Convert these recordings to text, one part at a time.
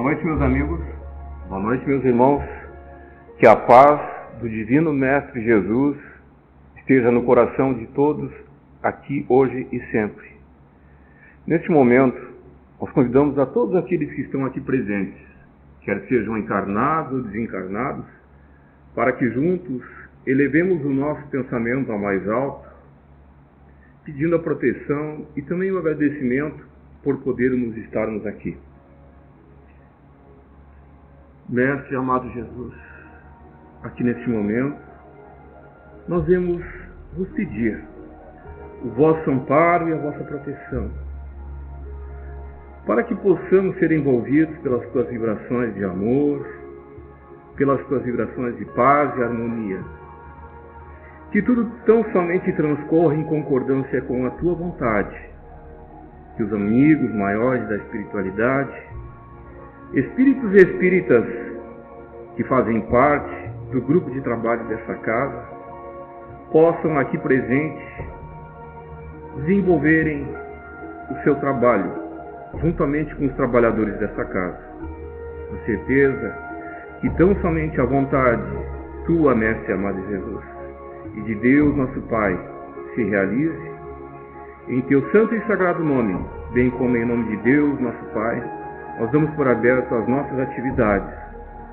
noite, meus amigos. Boa noite, meus irmãos. Que a paz do Divino Mestre Jesus esteja no coração de todos, aqui, hoje e sempre. Neste momento, nós convidamos a todos aqueles que estão aqui presentes, quer sejam encarnados ou desencarnados, para que juntos elevemos o nosso pensamento ao mais alto, pedindo a proteção e também o agradecimento por podermos estarmos aqui. Mestre amado Jesus, aqui neste momento, nós vamos vos pedir o vosso amparo e a vossa proteção, para que possamos ser envolvidos pelas tuas vibrações de amor, pelas tuas vibrações de paz e harmonia, que tudo tão somente transcorra em concordância com a tua vontade, que os amigos maiores da espiritualidade, espíritos e espíritas que fazem parte do grupo de trabalho dessa casa, possam aqui presentes desenvolverem o seu trabalho juntamente com os trabalhadores dessa casa, com certeza que tão somente a vontade tua, Mestre amado Jesus, e de Deus nosso Pai se realize em teu santo e sagrado nome, bem como em nome de Deus nosso Pai. Nós damos por aberto as nossas atividades,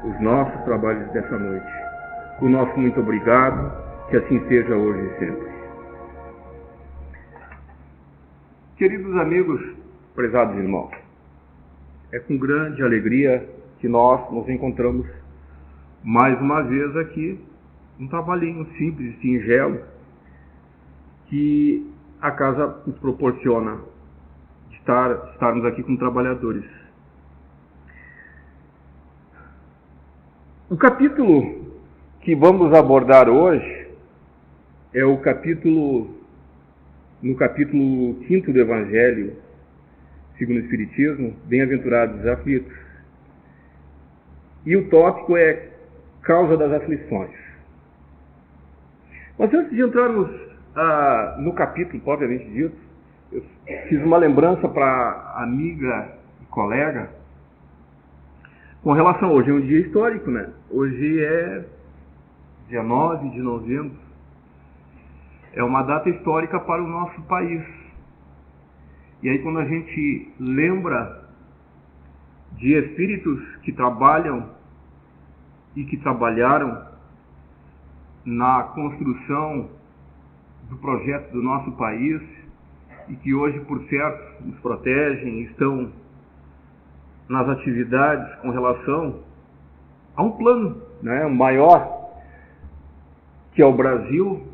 os nossos trabalhos dessa noite. O nosso muito obrigado, que assim seja hoje e sempre. Queridos amigos, prezados irmãos, é com grande alegria que nós nos encontramos mais uma vez aqui, um trabalhinho simples e singelo que a casa nos proporciona de estarmos aqui com trabalhadores. O capítulo que vamos abordar hoje é no capítulo 5º do Evangelho segundo o Espiritismo, Bem-aventurados os aflitos. E o tópico é causa das aflições. Mas antes de entrarmos no capítulo propriamente dito, eu fiz uma lembrança para a amiga e colega com relação, hoje é um dia histórico, né? Hoje é dia 9 de novembro. É uma data histórica para o nosso país. E aí quando a gente lembra de espíritos que trabalham e que trabalharam na construção do projeto do nosso país e que hoje, por certo, nos protegem, estão nas atividades com relação a um plano, né, maior, que é o Brasil,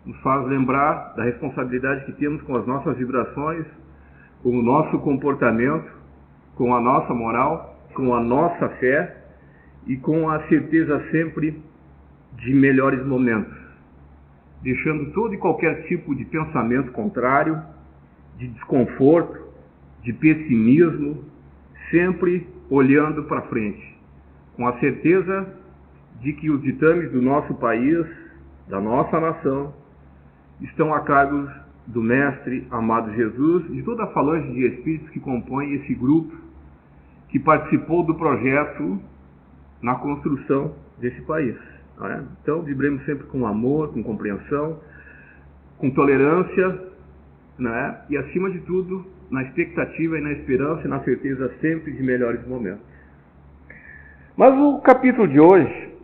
nos faz lembrar da responsabilidade que temos com as nossas vibrações, com o nosso comportamento, com a nossa moral, com a nossa fé e com a certeza sempre de melhores momentos, deixando todo e qualquer tipo de pensamento contrário, de desconforto, de pessimismo, sempre olhando para frente, com a certeza de que os ditames do nosso país, da nossa nação, estão a cargo do Mestre amado Jesus e de toda a falange de espíritos que compõem esse grupo que participou do projeto na construção desse país. Então, vibremos sempre com amor, com compreensão, com tolerância, e acima de tudo, na expectativa e na esperança e na certeza sempre de melhores momentos. Mas o capítulo de hoje,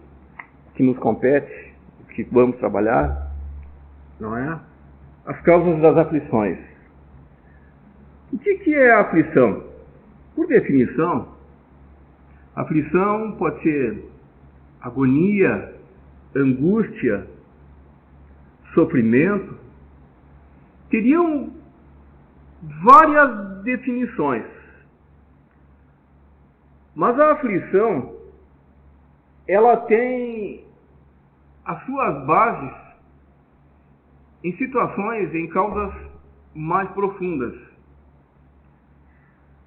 que nos compete, que vamos trabalhar, as causas das aflições. O que é a aflição? Por definição, aflição pode ser agonia, angústia, sofrimento. Teriam várias definições. Mas a aflição, ela tem as suas bases em situações, em causas mais profundas.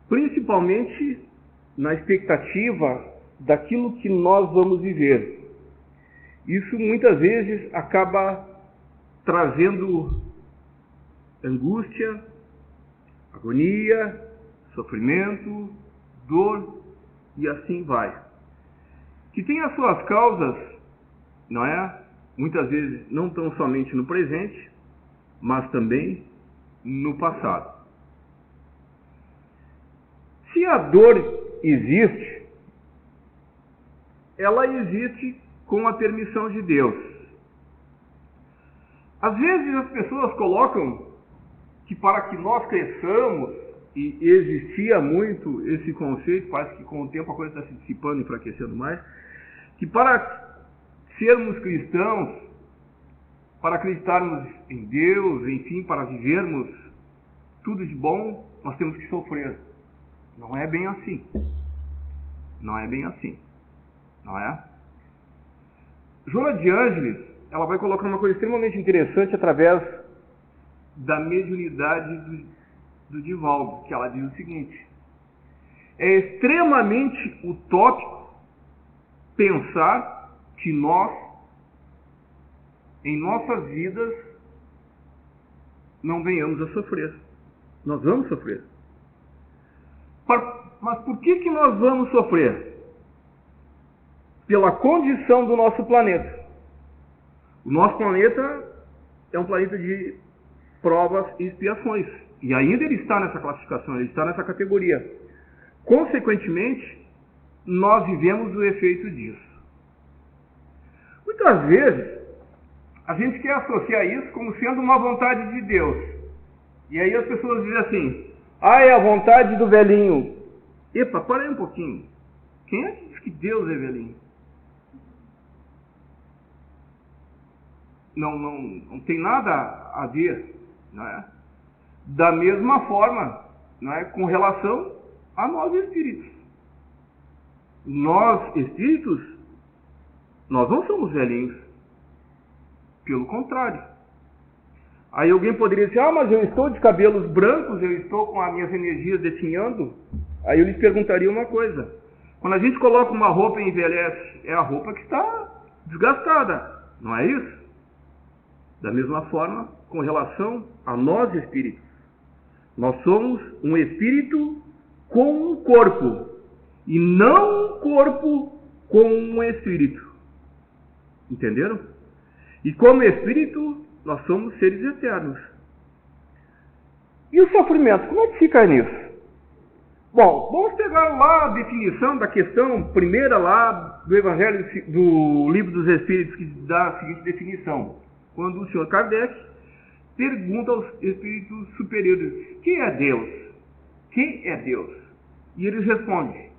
Principalmente na expectativa daquilo que nós vamos viver. Isso muitas vezes acaba trazendo angústia, agonia, sofrimento, dor e assim vai. Que tem as suas causas, não é? Muitas vezes não tão somente no presente, mas também no passado. Se a dor existe, ela existe com a permissão de Deus. Às vezes as pessoas colocam que para que nós cresçamos, e existia muito esse conceito, parece que com o tempo a coisa está se dissipando e enfraquecendo mais, que para sermos cristãos, para acreditarmos em Deus, enfim, para vivermos tudo de bom, nós temos que sofrer. Não é bem assim. Não é bem assim. Não é? Joana de Ângeles, ela vai colocar uma coisa extremamente interessante através da mediunidade do Divaldo, que ela diz o seguinte: é extremamente utópico pensar que nós, em nossas vidas, não venhamos a sofrer. Nós vamos sofrer. Mas por que nós vamos sofrer? Pela condição do nosso planeta. O nosso planeta é um planeta de provas e expiações. E ainda ele está nessa classificação, ele está nessa categoria. Consequentemente, nós vivemos o efeito disso. Muitas vezes, a gente quer associar isso como sendo uma vontade de Deus. E aí as pessoas dizem assim: ah, é a vontade do velhinho. Epa, para aí um pouquinho. Quem é que diz que Deus é velhinho? Não tem nada a ver, não é? Da mesma forma, não é, com relação a nós espíritos. Nós espíritos, nós não somos velhinhos. Pelo contrário. Aí alguém poderia dizer: ah, mas eu estou de cabelos brancos, eu estou com as minhas energias definhando. Aí eu lhes perguntaria uma coisa: quando a gente coloca uma roupa e envelhece, é a roupa que está desgastada, não é isso? Da mesma forma, com relação a nós espíritos. Nós somos um espírito com um corpo, e não um corpo com um espírito. Entenderam? E como espírito, nós somos seres eternos. E o sofrimento, como é que fica nisso? Bom, vamos pegar lá a definição da questão primeira lá do Evangelho, do Livro dos Espíritos, que dá a seguinte definição. Quando o Sr. Kardec pergunta aos espíritos superiores: quem é Deus? Quem é Deus? E eles respondem: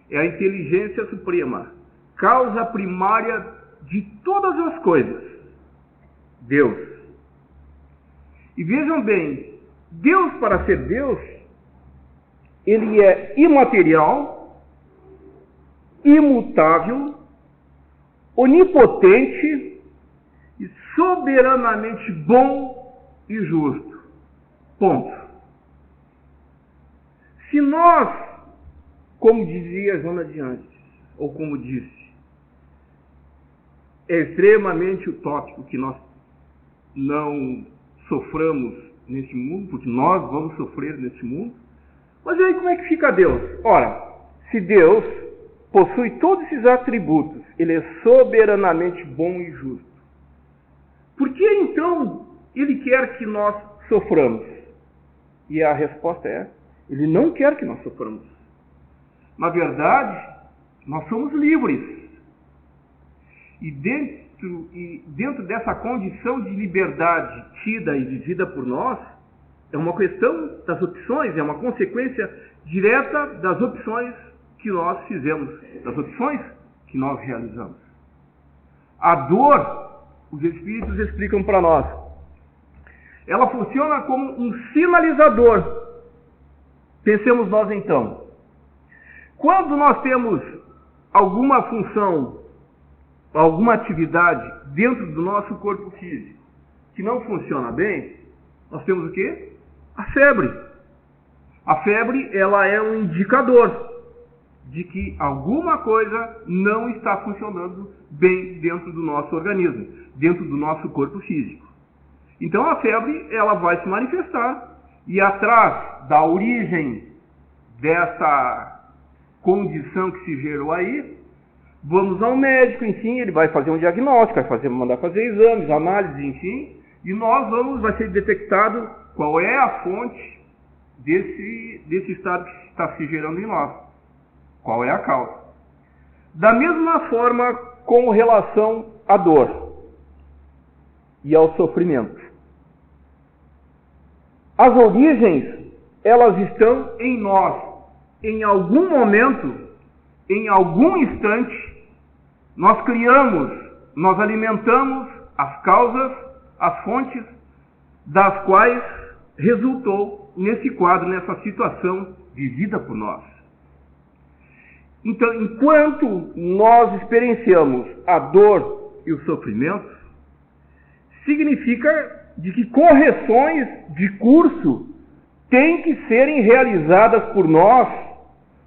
é a inteligência suprema, causa primária de todas as coisas. Deus. E vejam bem, Deus, para ser Deus, ele é imaterial, imutável, onipotente e soberanamente bom e justo. Ponto. Se nós, como dizia Joana de Ângeles, ou como disse, é extremamente utópico que nós não soframos neste mundo, porque nós vamos sofrer neste mundo. Mas aí como é que fica Deus? Ora, se Deus possui todos esses atributos, ele é soberanamente bom e justo, por que então ele quer que nós soframos? E a resposta é: ele não quer que nós soframos. Na verdade, nós somos livres. E dentro dessa condição de liberdade tida e vivida por nós, é uma questão das opções, é uma consequência direta das opções que nós fizemos, das opções que nós realizamos. A dor, os espíritos explicam para nós, ela funciona como um sinalizador. Pensemos nós então. Quando nós temos alguma função, alguma atividade dentro do nosso corpo físico que não funciona bem, nós temos o quê? A febre. A febre, ela é um indicador de que alguma coisa não está funcionando bem dentro do nosso organismo, dentro do nosso corpo físico. Então a febre, ela vai se manifestar, e atrás da origem dessa condição que se gerou aí, vamos ao médico, enfim, ele vai fazer um diagnóstico, mandar fazer exames, análises, enfim, e vai ser detectado qual é a fonte desse estado que está se gerando em nós. Qual é a causa? Da mesma forma com relação à dor e ao sofrimento. As origens, elas estão em nós. Em algum momento, em algum instante, nós criamos, nós alimentamos as causas, as fontes das quais resultou nesse quadro, nessa situação vivida por nós. Então, enquanto nós experienciamos a dor e o sofrimento, significa de que correções de curso têm que serem realizadas por nós,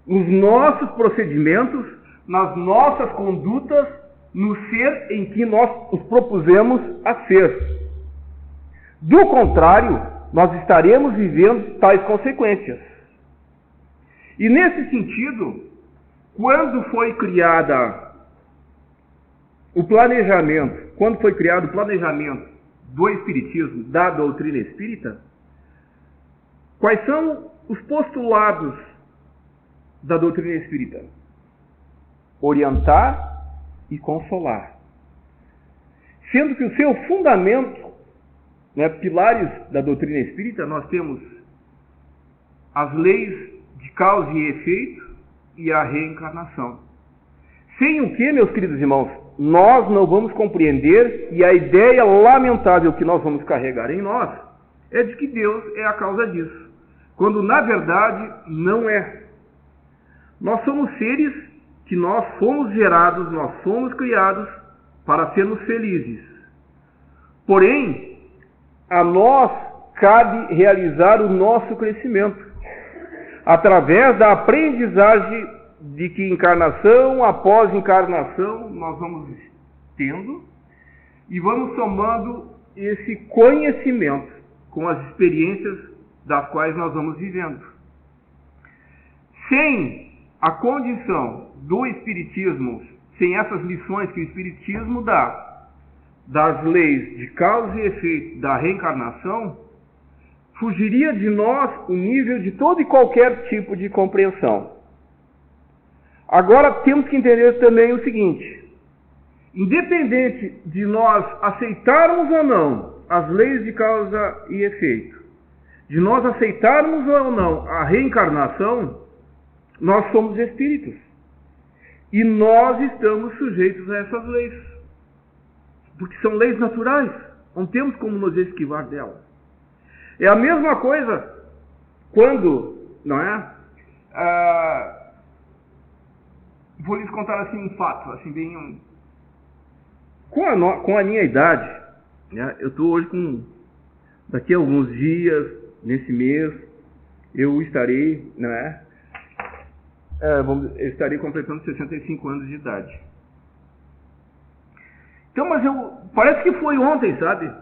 nos nossos procedimentos, nas nossas condutas, no ser em que nós nos propusemos a ser. Do contrário, nós estaremos vivendo tais consequências. E nesse sentido, quando foi criado o planejamento do Espiritismo, da doutrina espírita, quais são os postulados da doutrina espírita? Orientar e consolar. Sendo que o seu fundamento, pilares da doutrina espírita, nós temos as leis de causa e efeito e a reencarnação. Sem o que, meus queridos irmãos, nós não vamos compreender, e a ideia lamentável que nós vamos carregar em nós é de que Deus é a causa disso, quando na verdade não é. Nós somos seres que nós fomos gerados, nós fomos criados para sermos felizes. Porém, a nós cabe realizar o nosso crescimento através da aprendizagem de que encarnação após encarnação nós vamos tendo e vamos somando esse conhecimento com as experiências das quais nós vamos vivendo. Sem a condição do Espiritismo, sem essas lições que o Espiritismo dá, das leis de causa e efeito da reencarnação, fugiria de nós o nível de todo e qualquer tipo de compreensão. Agora temos que entender também o seguinte: independente de nós aceitarmos ou não as leis de causa e efeito, de nós aceitarmos ou não a reencarnação, nós somos espíritos. E nós estamos sujeitos a essas leis. Porque são leis naturais. Não temos como nos esquivar delas. É a mesma coisa quando, não é? Vou lhes contar assim um fato, assim bem com a minha idade, né? Eu estou hoje daqui a alguns dias, nesse mês, eu estarei, né? Eu estarei completando 65 anos de idade. Então, mas parece que foi ontem, sabe?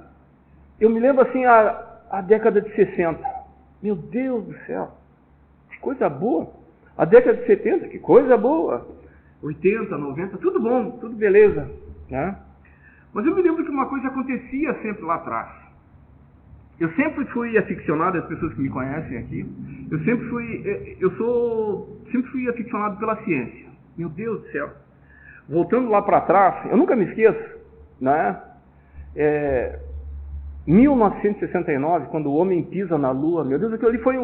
Eu me lembro assim a década de 60. Meu Deus do céu, que coisa boa. A década de 70, que coisa boa. 80, 90, tudo bom, tudo beleza, né? Mas eu me lembro que uma coisa acontecia sempre lá atrás. Eu sempre fui aficionado, as pessoas que me conhecem aqui, eu sempre fui aficionado pela ciência. Meu Deus do céu. Voltando lá para trás, eu nunca me esqueço, né? 1969, quando o homem pisa na Lua, meu Deus, aquilo ali foi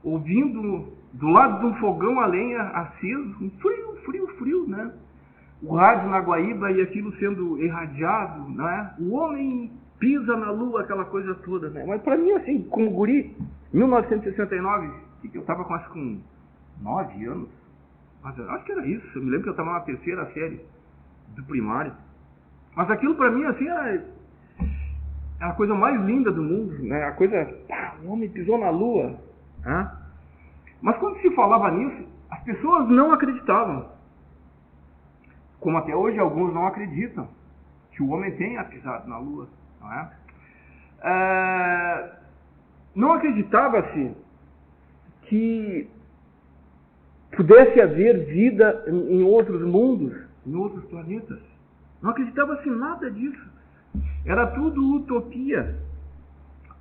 ouvindo do lado de um fogão a lenha aceso, um frio, né? O rádio na Guaíba e aquilo sendo irradiado, né? O homem pisa na Lua, aquela coisa toda, né? Mas para mim, assim, como guri, 1969, eu estava com 9 anos, mas acho que era isso, eu me lembro que eu estava na terceira série do primário, mas aquilo para mim, assim, é a coisa mais linda do mundo, né? A coisa, o homem pisou na Lua, né? Mas quando se falava nisso, as pessoas não acreditavam, como até hoje alguns não acreditam que o homem tenha pisado na Lua, não é? Não acreditava-se que pudesse haver vida em outros mundos, em outros planetas. Não acreditava-se nada disso. Era tudo utopia.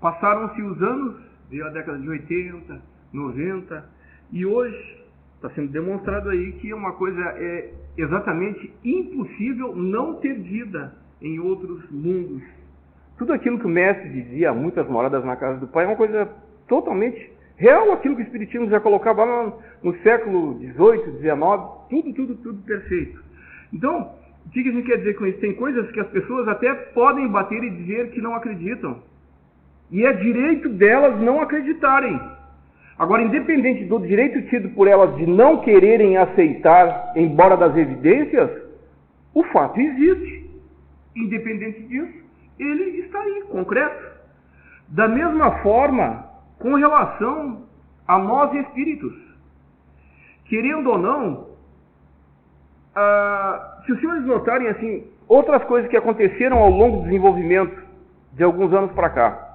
Passaram-se os anos, veio a década de 80, 90, e hoje está sendo demonstrado aí que é uma coisa exatamente impossível não ter vida em outros mundos. Tudo aquilo que o mestre dizia, muitas moradas na casa do Pai, é uma coisa totalmente real, aquilo que o Espiritismo já colocava lá no século XVIII, XIX, tudo perfeito. Então, o que a gente quer dizer com isso? Tem coisas que as pessoas até podem bater e dizer que não acreditam. E é direito delas não acreditarem. Agora, independente do direito tido por elas de não quererem aceitar, embora das evidências, o fato existe. Independente disso, ele está aí, concreto. Da mesma forma, com relação a nós espíritos. Querendo ou não, se os senhores notarem assim, outras coisas que aconteceram ao longo do desenvolvimento de alguns anos para cá.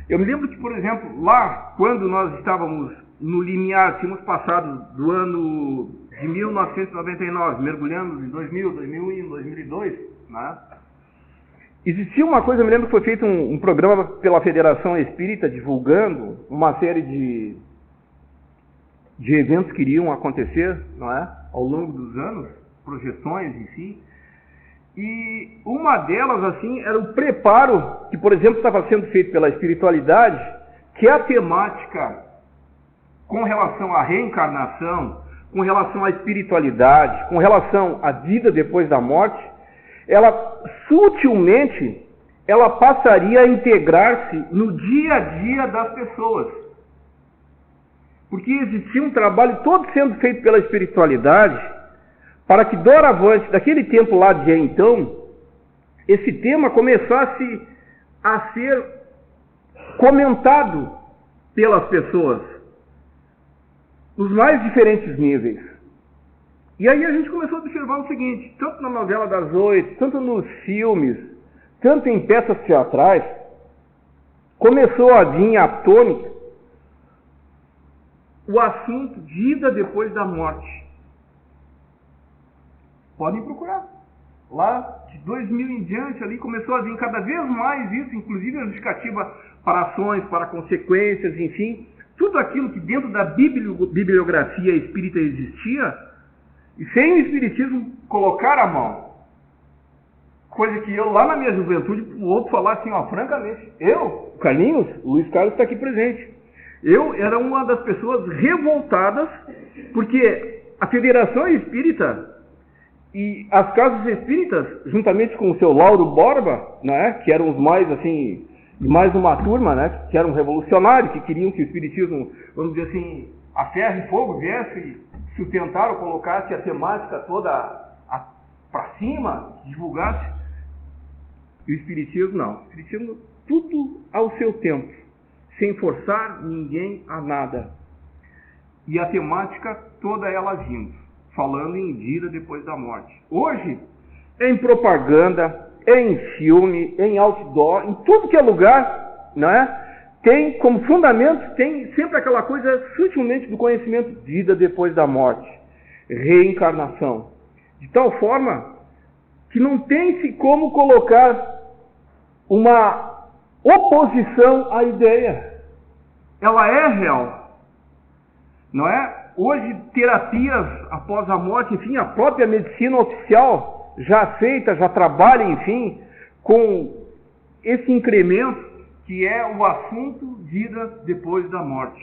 Eu me lembro que, por exemplo, lá, quando nós estávamos no limiar, tínhamos passado do ano de 1999, mergulhamos em 2000, 2001, 2002, né? Existia uma coisa, eu me lembro que foi feito um programa pela Federação Espírita, divulgando uma série de eventos que iriam acontecer, não é? Ao longo dos anos, projeções em si. E uma delas, assim, era o preparo que, por exemplo, estava sendo feito pela espiritualidade, que é a temática com relação à reencarnação, com relação à espiritualidade, com relação à vida depois da morte, ela sutilmente passaria a integrar-se no dia a dia das pessoas. Porque existia um trabalho todo sendo feito pela espiritualidade para que doravante, daquele tempo lá de então, esse tema começasse a ser comentado pelas pessoas nos mais diferentes níveis. E aí a gente começou a observar o seguinte, tanto na novela das 8, tanto nos filmes, tanto em peças teatrais, começou a vir à tônica o assunto vida depois da morte. Podem procurar. Lá de 2000 em diante ali começou a vir cada vez mais isso, inclusive a justificativa para ações, para consequências, enfim, tudo aquilo que dentro da bibliografia espírita existia, e sem o Espiritismo colocar a mão. Coisa que eu, lá na minha juventude, vou falar assim, ó, francamente, eu, Carlinhos, o Luiz Carlos está aqui presente, eu era uma das pessoas revoltadas, porque a Federação Espírita e as casas espíritas, juntamente com o seu Lauro Borba, né, que eram os mais, assim, mais uma turma, né, que eram revolucionários, que queriam que o Espiritismo, vamos dizer assim, a ferro e fogo viesse e sustentaram, colocasse a temática toda para cima, divulgasse. E o Espiritismo não. O Espiritismo, tudo ao seu tempo, sem forçar ninguém a nada. E a temática toda ela vindo, falando em vida depois da morte. Hoje, em propaganda, em filme, em outdoor, em tudo que é lugar, não é? Tem como fundamento, tem sempre aquela coisa sutilmente do conhecimento, vida depois da morte, reencarnação. De tal forma que não tem-se como colocar uma oposição à ideia. Ela é real. Não é? Hoje, terapias após a morte, enfim, a própria medicina oficial já aceita, já trabalha, enfim, com esse incremento que é o assunto vida depois da morte.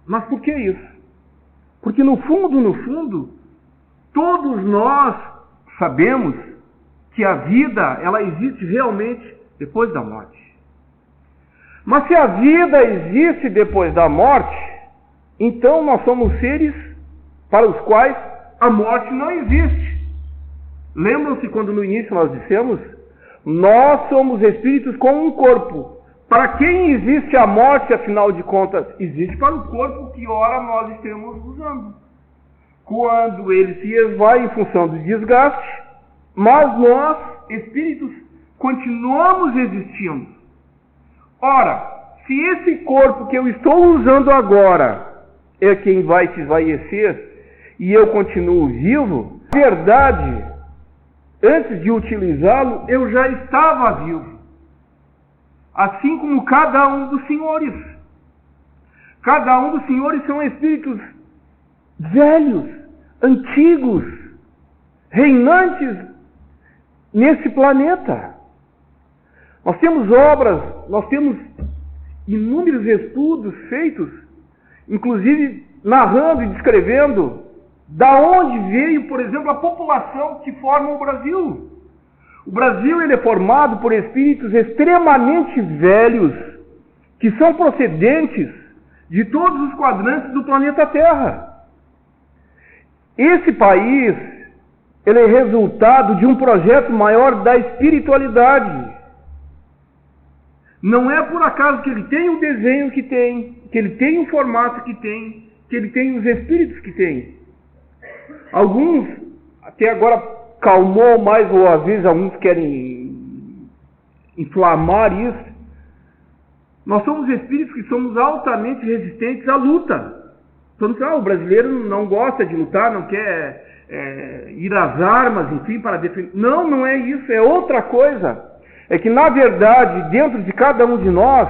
Mas por que isso? Porque no fundo, todos nós sabemos que a vida, ela existe realmente depois da morte. Mas se a vida existe depois da morte, então nós somos seres para os quais a morte não existe. Lembram-se quando no início nós dissemos: nós somos espíritos com um corpo. Para quem existe a morte, afinal de contas? Existe para o corpo que ora nós estamos usando. Quando ele se esvai em função do desgaste, mas nós, espíritos, continuamos existindo. Ora, se esse corpo que eu estou usando agora, é quem vai se esvairecer e eu continuo vivo, na verdade, antes de utilizá-lo, eu já estava vivo. Assim como cada um dos senhores. Cada um dos senhores são espíritos velhos, antigos, reinantes nesse planeta. Nós temos obras, nós temos inúmeros estudos feitos, inclusive narrando e descrevendo da onde veio, por exemplo, a população que forma o Brasil. O Brasil ele é formado por espíritos extremamente velhos, que são procedentes de todos os quadrantes do planeta Terra. Esse país ele é resultado de um projeto maior da espiritualidade. Não é por acaso que ele tem o desenho que tem, que ele tem o formato que tem, que ele tem os espíritos que tem. Alguns, até agora, calmou mais, ou às vezes alguns querem inflamar isso. Nós somos espíritos que somos altamente resistentes à luta. Então, o brasileiro não gosta de lutar, não quer ir às armas, enfim, para defender. Não, não é isso, é outra coisa. É que, na verdade, dentro de cada um de nós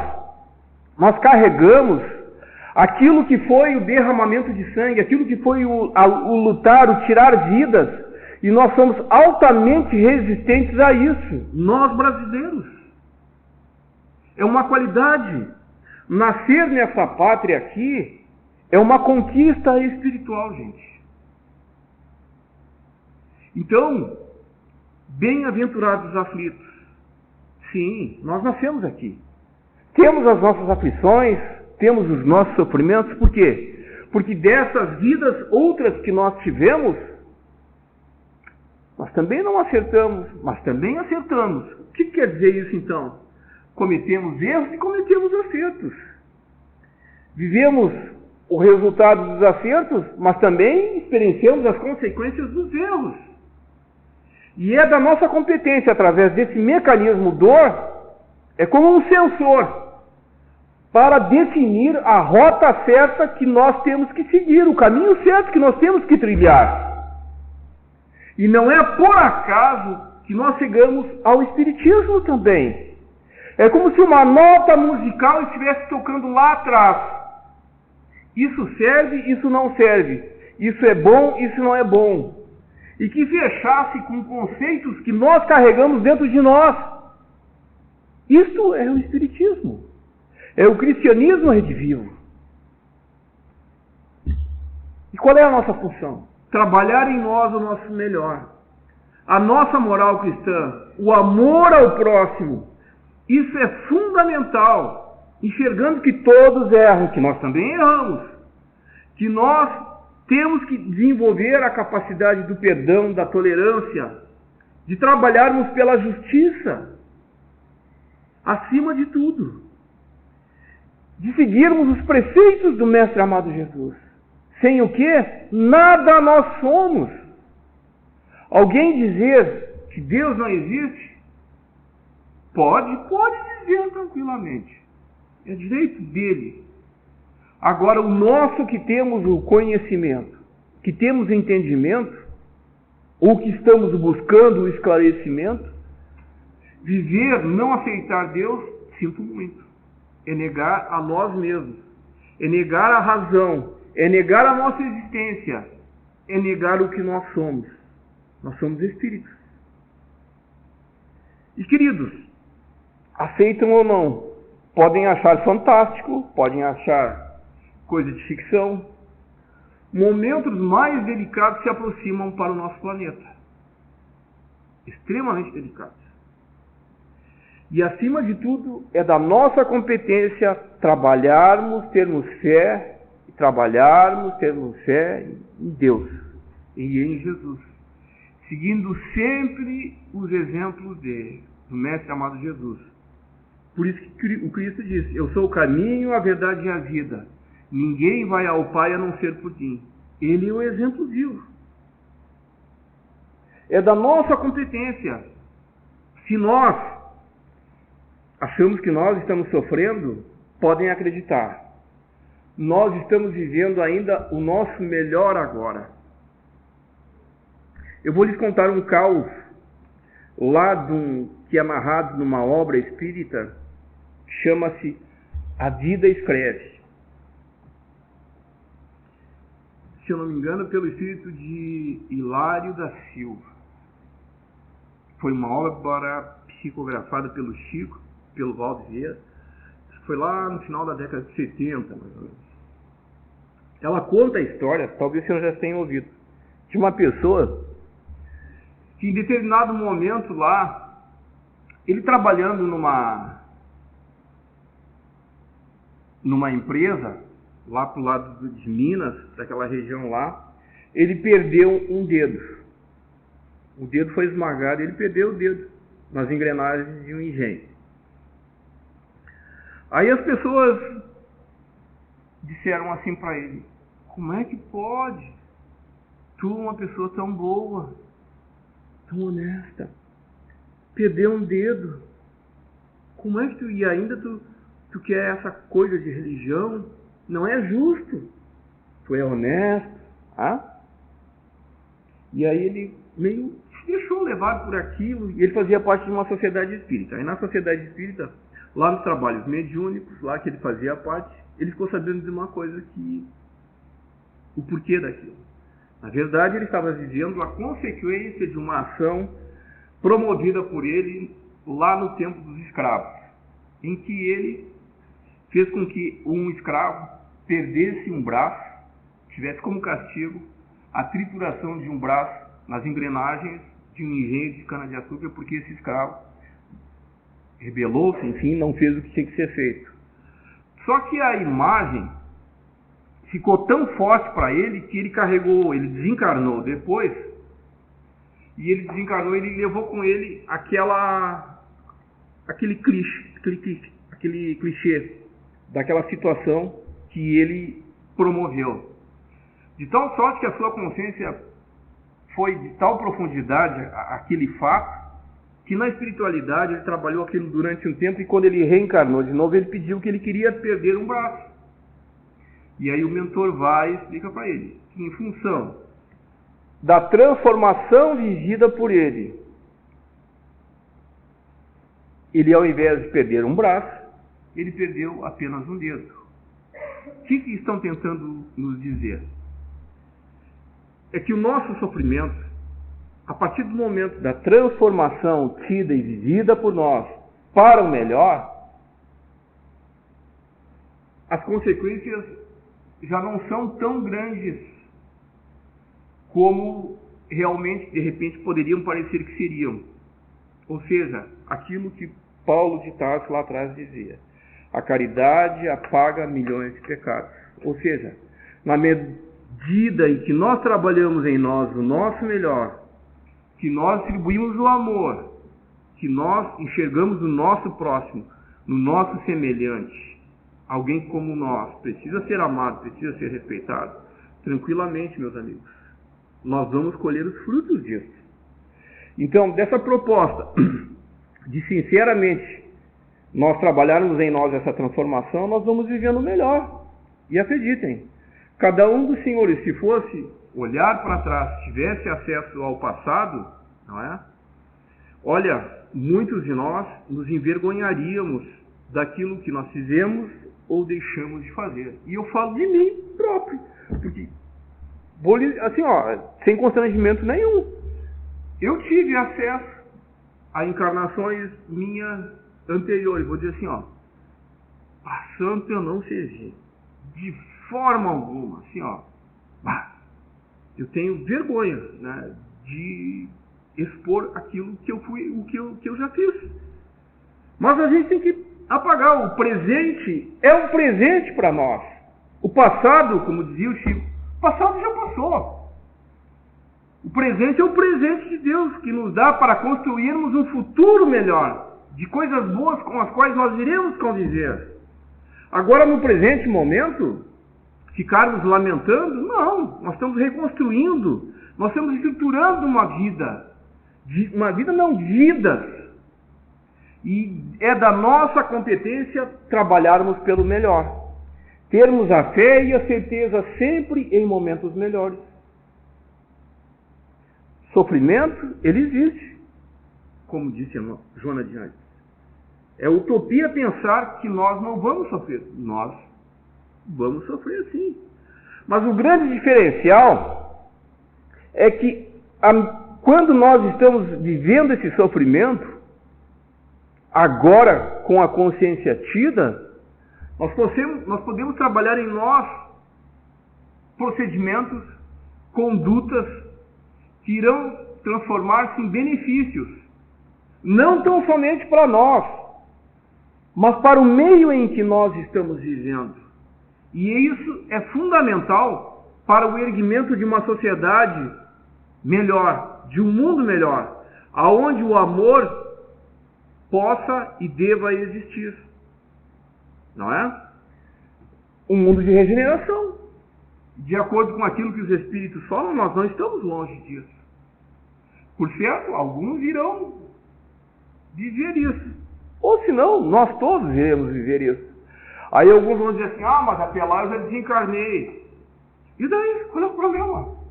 carregamos aquilo que foi o derramamento de sangue, aquilo que foi o lutar, o tirar vidas, e nós somos altamente resistentes a isso, nós brasileiros. É uma qualidade. Nascer nessa pátria aqui é uma conquista espiritual, gente. Então, bem-aventurados os aflitos. Sim, nós nascemos aqui. Temos as nossas aflições, temos os nossos sofrimentos, por quê? Porque dessas vidas outras que nós tivemos, nós também não acertamos, mas também acertamos. O que quer dizer isso então? Cometemos erros e cometemos acertos. Vivemos o resultado dos acertos, mas também experienciamos as consequências dos erros. E é da nossa competência, através desse mecanismo dor, é como um sensor, para definir a rota certa que nós temos que seguir, o caminho certo que nós temos que trilhar. E não é por acaso que nós chegamos ao Espiritismo também. É como se uma nota musical estivesse tocando lá atrás. Isso serve, isso não serve. Isso é bom, isso não é bom. E que fechasse com conceitos que nós carregamos dentro de nós. Isto é o Espiritismo. É o cristianismo redivivo. E qual é a nossa função? Trabalhar em nós o nosso melhor. A nossa moral cristã, o amor ao próximo, isso é fundamental. Enxergando que todos erram, que nós também erramos. Que nós temos que desenvolver a capacidade do perdão, da tolerância, de trabalharmos pela justiça, acima de tudo. De seguirmos os preceitos do Mestre amado Jesus. Sem o que? Nada nós somos. Alguém dizer que Deus não existe? Pode dizer tranquilamente. É direito dele. Agora, o nosso que temos o conhecimento, que temos o entendimento, ou que estamos buscando o esclarecimento, viver, não aceitar Deus, sinto muito. É negar a nós mesmos, é negar a razão, é negar a nossa existência, é negar o que nós somos. Nós somos espíritos. E queridos, aceitam ou não, podem achar fantástico, podem achar coisa de ficção. Momentos mais delicados se aproximam para o nosso planeta. Extremamente delicados. E acima de tudo, é da nossa competência trabalharmos, termos fé, e trabalharmos, termos fé em Deus e em Jesus. Seguindo sempre os exemplos do Mestre amado Jesus. Por isso que o Cristo disse: eu sou o caminho, a verdade e a vida. Ninguém vai ao Pai a não ser por mim. Ele é o exemplo vivo. É da nossa competência. Se nós achamos que nós estamos sofrendo, podem acreditar. nós estamos vivendo ainda o nosso melhor agora. Eu vou lhes contar um caos lá que é amarrado numa obra espírita, chama-se A Vida Escreve. Se eu não me engano, pelo espírito de Hilário da Silva. Foi uma obra psicografada pelo Chico, pelo Valdo Vieira. Foi lá no final da década de 70, mais ou menos. Ela conta a história, talvez você já tenha ouvido, de uma pessoa que em determinado momento lá, ele trabalhando numa empresa, lá pro lado de Minas, daquela região lá, ele perdeu um dedo. O dedo foi esmagado e ele perdeu o dedo nas engrenagens de um engenho. Aí as pessoas disseram assim para ele: como é que pode? Tu, uma pessoa tão boa, tão honesta, perder um dedo? Como é que tu... E ainda tu quer essa coisa de religião? Não é justo. Tu é honesto. E aí ele meio se deixou levar por aquilo. E ele fazia parte de uma sociedade espírita. Aí na sociedade espírita, lá nos trabalhos mediúnicos, lá que ele fazia parte, ele ficou sabendo de uma coisa que... o porquê daquilo. Na verdade, ele estava vivendo a consequência de uma ação promovida por ele lá no tempo dos escravos, em que ele fez com que um escravo perdesse um braço, tivesse como castigo a trituração de um braço nas engrenagens de um engenho de cana-de-açúcar, porque esse escravo rebelou-se, enfim, não fez o que tinha que ser feito. Só que a imagem ficou tão forte para ele que ele desencarnou depois, e ele desencarnou, ele levou com ele aquele clichê daquela situação que ele promoveu. De tal sorte que a sua consciência foi de tal profundidade aquele fato, que na espiritualidade ele trabalhou aquilo durante um tempo, e quando ele reencarnou de novo, ele pediu que ele queria perder um braço. E aí o mentor vai e explica para ele que, em função da transformação vivida por ele, ao invés de perder um braço, ele perdeu apenas um dedo. O que estão tentando nos dizer? É que o nosso sofrimento, a partir do momento da transformação tida e vivida por nós para o melhor, as consequências já não são tão grandes como realmente, de repente, poderiam parecer que seriam. Ou seja, aquilo que Paulo de Tarso lá atrás dizia: a caridade apaga milhões de pecados. Ou seja, na medida em que nós trabalhamos em nós o nosso melhor, que nós distribuímos o amor, que nós enxergamos o nosso próximo, no nosso semelhante, alguém como nós, precisa ser amado, precisa ser respeitado, tranquilamente, meus amigos, nós vamos colher os frutos disso. Então, dessa proposta de sinceramente nós trabalharmos em nós essa transformação, nós vamos vivendo melhor. E acreditem, cada um dos senhores, se fosse olhar para trás, tivesse acesso ao passado, não é? Olha, muitos de nós nos envergonharíamos daquilo que nós fizemos ou deixamos de fazer. E eu falo de mim próprio, porque, assim, sem constrangimento nenhum, eu tive acesso a encarnações minhas anteriores. Vou dizer assim, a santa eu não servi, de forma alguma, assim, eu tenho vergonha, né, de expor aquilo que eu fui, o que eu já fiz. Mas a gente tem que apagar. O presente é um presente para nós. O passado, como dizia o Chico, o passado já passou. O presente é o presente de Deus, que nos dá para construirmos um futuro melhor, de coisas boas com as quais nós iremos conviver. Agora, no presente momento, ficarmos lamentando? Não, nós estamos reconstruindo, nós estamos estruturando uma vida, vidas. E é da nossa competência trabalharmos pelo melhor. termos a fé e a certeza sempre em momentos melhores. Sofrimento, ele existe, como disse a Joana de Anjos. É utopia pensar que nós não vamos sofrer. Nós vamos sofrer sim. Mas o grande diferencial é que quando nós estamos vivendo esse sofrimento, agora com a consciência tida, nós podemos trabalhar em nós procedimentos, condutas que irão transformar-se em benefícios, não tão somente para nós, mas para o meio em que nós estamos vivendo. E isso é fundamental para o erguimento de uma sociedade melhor, de um mundo melhor, aonde o amor possa e deva existir. Não é? Um mundo de regeneração. De acordo com aquilo que os Espíritos falam, nós não estamos longe disso. Por certo, alguns irão viver isso. Ou senão, nós todos iremos viver isso. Aí alguns vão dizer assim, mas até lá eu já desencarnei. E daí? Qual é o problema?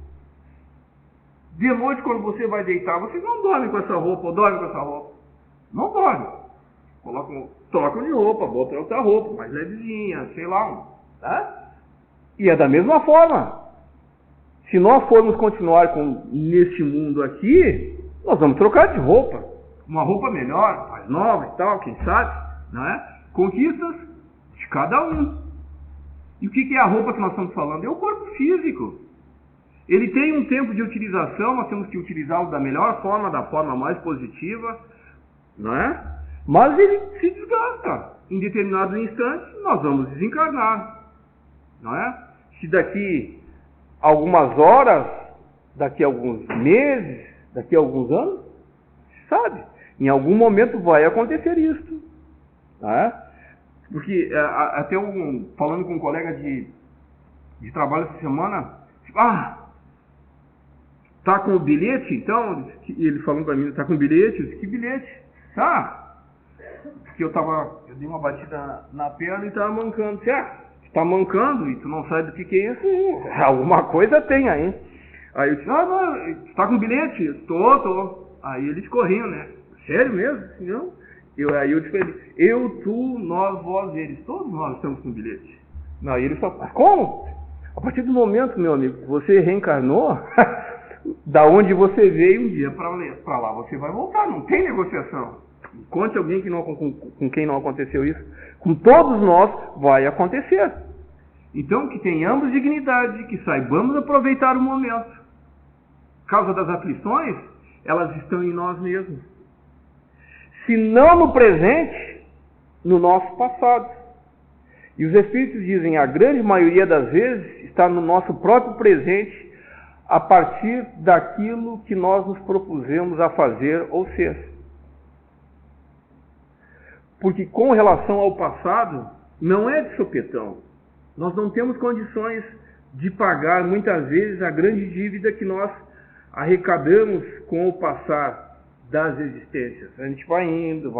De noite, quando você vai deitar, você não dorme com essa roupa, ou dorme com essa roupa. Não dorme. Trocam de roupa, botam outra roupa, mais levezinha, sei lá. Tá? E é da mesma forma. Se nós formos continuar neste mundo aqui, nós vamos trocar de roupa. Uma roupa melhor, mais nova e tal, quem sabe, não é? Conquistas de cada um. E o que é a roupa que nós estamos falando? É o corpo físico. Ele tem um tempo de utilização, nós temos que utilizá-lo da melhor forma, da forma mais positiva, não é? Mas ele se desgasta. Em determinados instantes, nós vamos desencarnar, não é? Se daqui algumas horas, daqui a alguns meses, daqui a alguns anos, sabe? Em algum momento vai acontecer isso, não é? Porque até falando com um colega de trabalho essa semana, tá com o bilhete? Então, ele falando para mim, tá com o bilhete? Eu disse, que bilhete? Porque eu dei uma batida na perna e estava mancando. Você tá mancando e tu não sabe do que é isso? Alguma coisa tem aí. Aí eu disse, você tá com bilhete? Tô. Aí eles corriam, né? Sério mesmo? Não. Aí eu disse pra ele, tu, nós, vós, eles, todos nós estamos com bilhete. Aí ele só, como? A partir do momento, meu amigo, que você reencarnou, da onde você veio um dia para lá, você vai voltar, não tem negociação. Conte alguém com quem não aconteceu isso. Com todos nós vai acontecer. Então, que tenhamos dignidade, que saibamos aproveitar o momento. Causa das aflições, elas estão em nós mesmos. Se não no presente, no nosso passado. E os Espíritos dizem, a grande maioria das vezes está no nosso próprio presente, a partir daquilo que nós nos propusemos a fazer ou ser. Porque com relação ao passado, não é de sopetão. Nós não temos condições de pagar muitas vezes a grande dívida que nós arrecadamos com o passar das existências. A gente vai indo,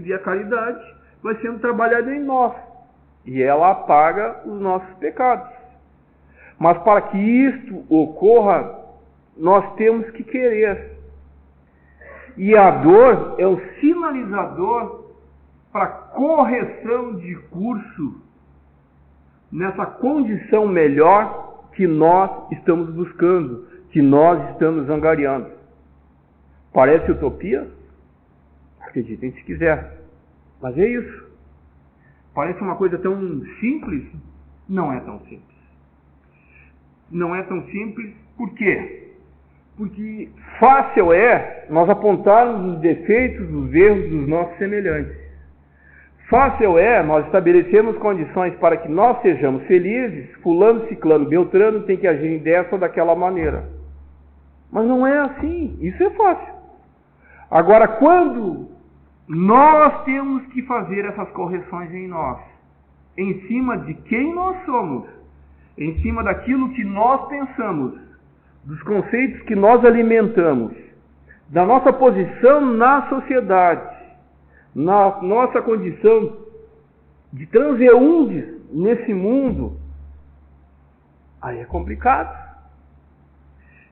e a caridade vai sendo trabalhada em nós. E ela apaga os nossos pecados. Mas para que isto ocorra, nós temos que querer. E a dor é o sinalizador para correção de curso nessa condição melhor que nós estamos buscando, que nós estamos angariando. Parece utopia? Acreditem se quiser. Mas é isso. Parece uma coisa tão simples? Não é tão simples. Não é tão simples, por quê? Porque fácil é nós apontarmos os defeitos, os erros dos nossos semelhantes. Fácil é nós estabelecermos condições para que nós sejamos felizes, fulano, ciclano, beltrano tem que agir dessa ou daquela maneira. Mas não é assim, isso é fácil. Agora, quando nós temos que fazer essas correções em nós, em cima de quem nós somos, em cima daquilo que nós pensamos, dos conceitos que nós alimentamos, da nossa posição na sociedade, na nossa condição de transeuntes nesse mundo, aí é complicado.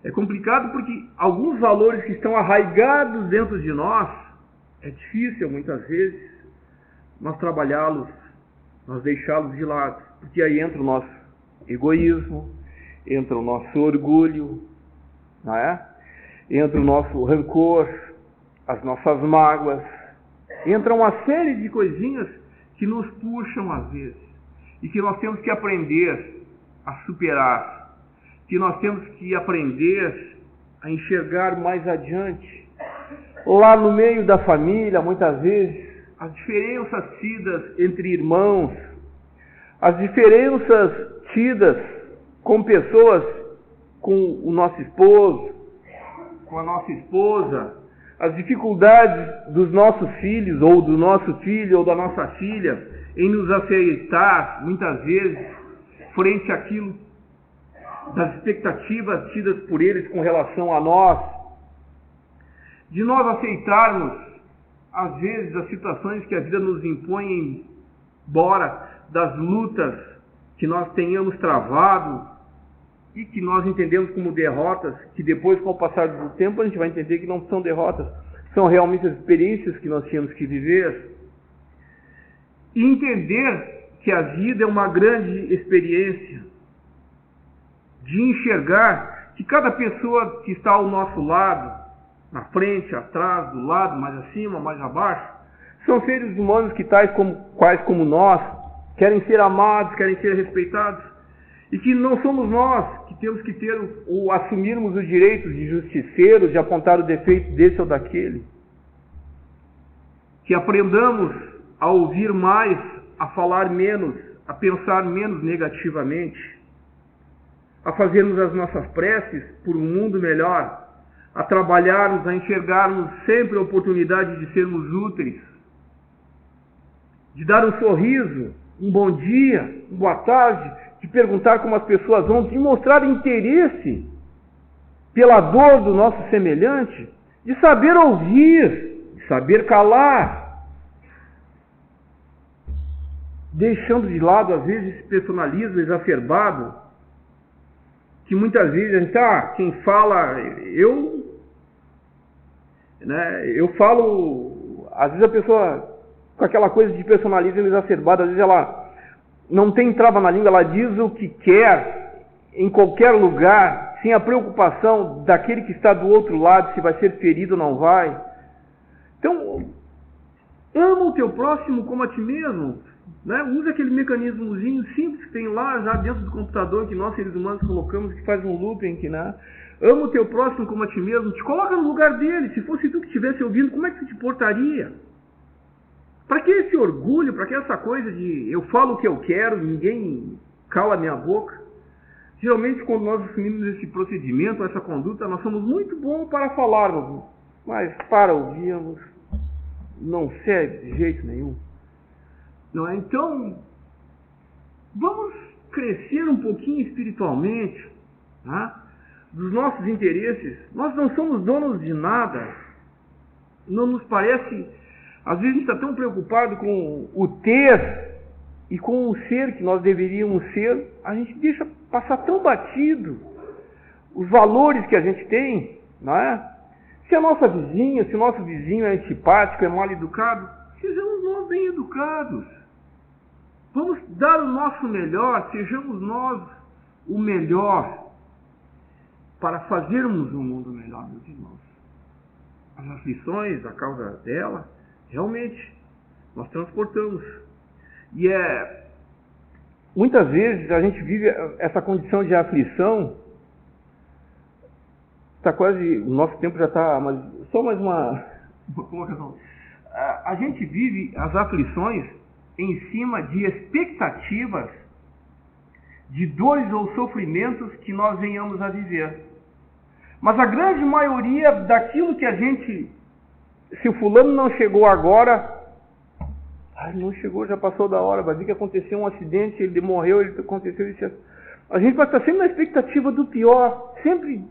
É complicado porque alguns valores que estão arraigados dentro de nós, é difícil muitas vezes nós trabalhá-los, nós deixá-los de lado. Porque aí entra o nosso egoísmo, entra o nosso orgulho, não é? Entra o nosso rancor, as nossas mágoas, entra uma série de coisinhas que nos puxam às vezes e que nós temos que aprender a superar, que nós temos que aprender a enxergar mais adiante. Lá no meio da família, muitas vezes, as diferenças tidas entre irmãos, as diferenças tidas com pessoas, com o nosso esposo, com a nossa esposa, as dificuldades dos nossos filhos, ou do nosso filho, ou da nossa filha, em nos aceitar, muitas vezes, frente àquilo, das expectativas tidas por eles com relação a nós, de nós aceitarmos, às vezes, as situações que a vida nos impõe, embora das lutas que nós tenhamos travado e que nós entendemos como derrotas, que depois, com o passar do tempo, a gente vai entender que não são derrotas, são realmente as experiências que nós tínhamos que viver. E entender que a vida é uma grande experiência, de enxergar que cada pessoa que está ao nosso lado, na frente, atrás, do lado, mais acima, mais abaixo, são seres humanos que quais como nós, querem ser amados, querem ser respeitados, e que não somos nós que temos que ter ou assumirmos o direito de justiceiros, de apontar o defeito desse ou daquele. Que aprendamos a ouvir mais, a falar menos, a pensar menos negativamente, a fazermos as nossas preces por um mundo melhor, a trabalharmos, a enxergarmos sempre a oportunidade de sermos úteis, de dar um sorriso, um bom dia, uma boa tarde, de perguntar como as pessoas vão, de mostrar interesse pela dor do nosso semelhante, de saber ouvir, de saber calar, deixando de lado, às vezes, esse personalismo exacerbado, que muitas vezes a gente, quem fala, eu falo, às vezes a pessoa, com aquela coisa de personalismo exacerbado, às vezes ela não tem trava na língua, ela diz o que quer, em qualquer lugar, sem a preocupação daquele que está do outro lado, se vai ser ferido ou não vai. Então, ama o teu próximo como a ti mesmo. Né? Usa aquele mecanismozinho simples que tem lá já dentro do computador que nós seres humanos colocamos, que faz um looping aqui, né? Ama o teu próximo como a ti mesmo, te coloca no lugar dele. Se fosse tu que estivesse ouvindo, como é que tu te portaria? Para que esse orgulho, para que essa coisa de eu falo o que eu quero, ninguém cala a minha boca? Geralmente, quando nós assumimos esse procedimento, essa conduta, nós somos muito bons para falarmos, mas para ouvirmos não serve de jeito nenhum. Não é? Então, vamos crescer um pouquinho espiritualmente, tá? Dos nossos interesses. Nós não somos donos de nada. Não nos parece... Às vezes a gente está tão preocupado com o ter e com o ser que nós deveríamos ser, a gente deixa passar tão batido os valores que a gente tem, não é? Se a nossa vizinha, se o nosso vizinho é antipático, é mal educado, sejamos nós bem educados. Vamos dar o nosso melhor, sejamos nós o melhor para fazermos um mundo melhor, meus irmãos. As aflições, a causa dela, realmente, nós transportamos. E muitas vezes a gente vive essa condição de aflição. Está quase, o nosso tempo já está, mas só mais uma colocação. A gente vive as aflições em cima de expectativas de dores ou sofrimentos que nós venhamos a viver. Mas a grande maioria daquilo que a gente, se o fulano não chegou agora, não chegou, já passou da hora, vai ver que aconteceu um acidente, ele morreu, aconteceu isso. A gente vai estar sempre na expectativa do pior, sempre.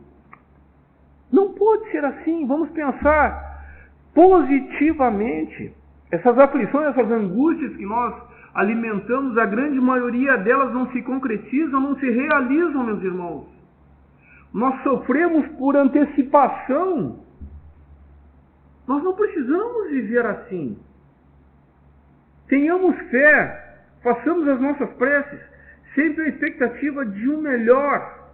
Não pode ser assim, vamos pensar positivamente. Essas aflições, essas angústias que nós alimentamos, a grande maioria delas não se concretizam, não se realizam, meus irmãos. Nós sofremos por antecipação. Nós não precisamos viver assim. Tenhamos fé, façamos as nossas preces, sempre a expectativa de um melhor.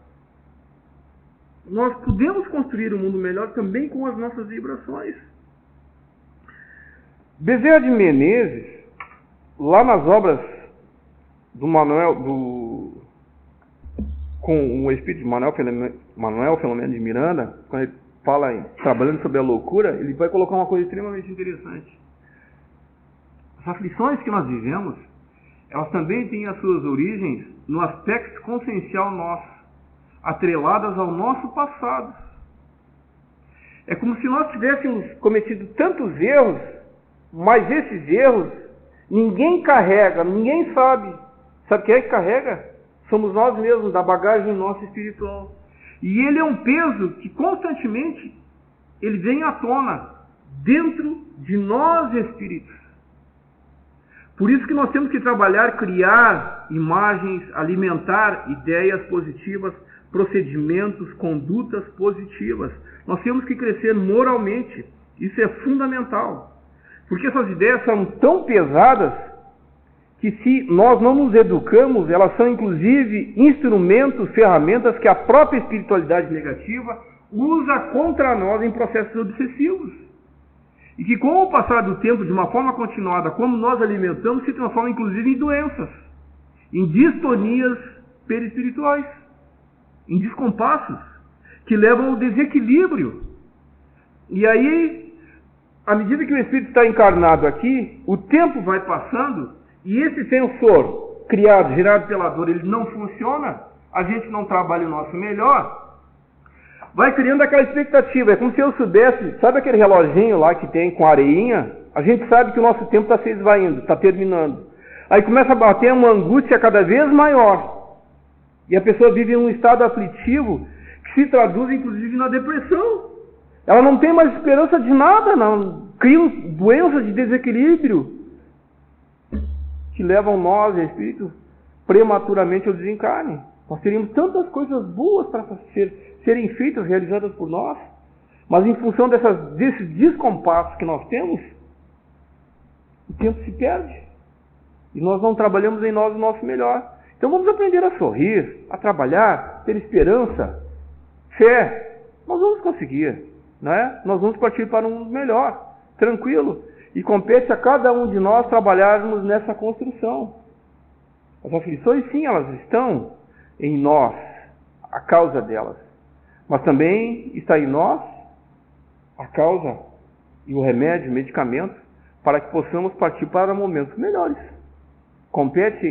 Nós podemos construir um mundo melhor também com as nossas vibrações. Bezerra de Menezes, lá nas obras do com o espírito de Manuel Filomeno de Miranda, quando ele fala trabalhando sobre a loucura, ele vai colocar uma coisa extremamente interessante. As aflições que nós vivemos, elas também têm as suas origens no aspecto consciencial nosso, atreladas ao nosso passado. É como se nós tivéssemos cometido tantos erros, mas esses erros ninguém carrega, ninguém sabe. Sabe quem é que carrega? Somos nós mesmos, da bagagem nossa espiritual. E ele é um peso que constantemente ele vem à tona dentro de nós espíritos. Por isso que nós temos que trabalhar, criar imagens, alimentar ideias positivas, procedimentos, condutas positivas. Nós temos que crescer moralmente. Isso é fundamental. Porque essas ideias são tão pesadas que, se nós não nos educamos, elas são inclusive instrumentos, ferramentas que a própria espiritualidade negativa usa contra nós em processos obsessivos. E que, com o passar do tempo, de uma forma continuada, como nós alimentamos, se transforma inclusive em doenças, em distonias perispirituais, em descompassos, que levam ao desequilíbrio. E aí, à medida que o espírito está encarnado aqui, o tempo vai passando, e esse sensor criado, gerado pela dor, ele não funciona, a gente não trabalha o nosso melhor, vai criando aquela expectativa. É como se eu soubesse, sabe aquele reloginho lá que tem com areinha? A gente sabe que o nosso tempo está se esvaindo, está terminando. Aí começa a bater uma angústia cada vez maior. E a pessoa vive em um estado aflitivo que se traduz inclusive na depressão. Ela não tem mais esperança de nada, não. Criam doenças de desequilíbrio que levam nós, espírito, prematuramente ao desencarne. Nós teríamos tantas coisas boas para serem feitas, realizadas por nós, mas em função desses descompassos que nós temos, o tempo se perde. E nós não trabalhamos em nós o nosso melhor. Então vamos aprender a sorrir, a trabalhar, ter esperança, fé. Nós vamos conseguir, né? Nós vamos partir para um mundo melhor, tranquilo. E compete a cada um de nós trabalharmos nessa construção. As aflições, sim, elas estão em nós, a causa delas. Mas também está em nós a causa e o remédio, o medicamento, para que possamos partir para momentos melhores. Compete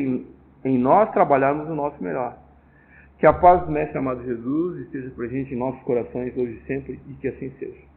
em nós trabalharmos o nosso melhor. Que a paz do Mestre amado Jesus esteja presente em nossos corações hoje e sempre, e que assim seja.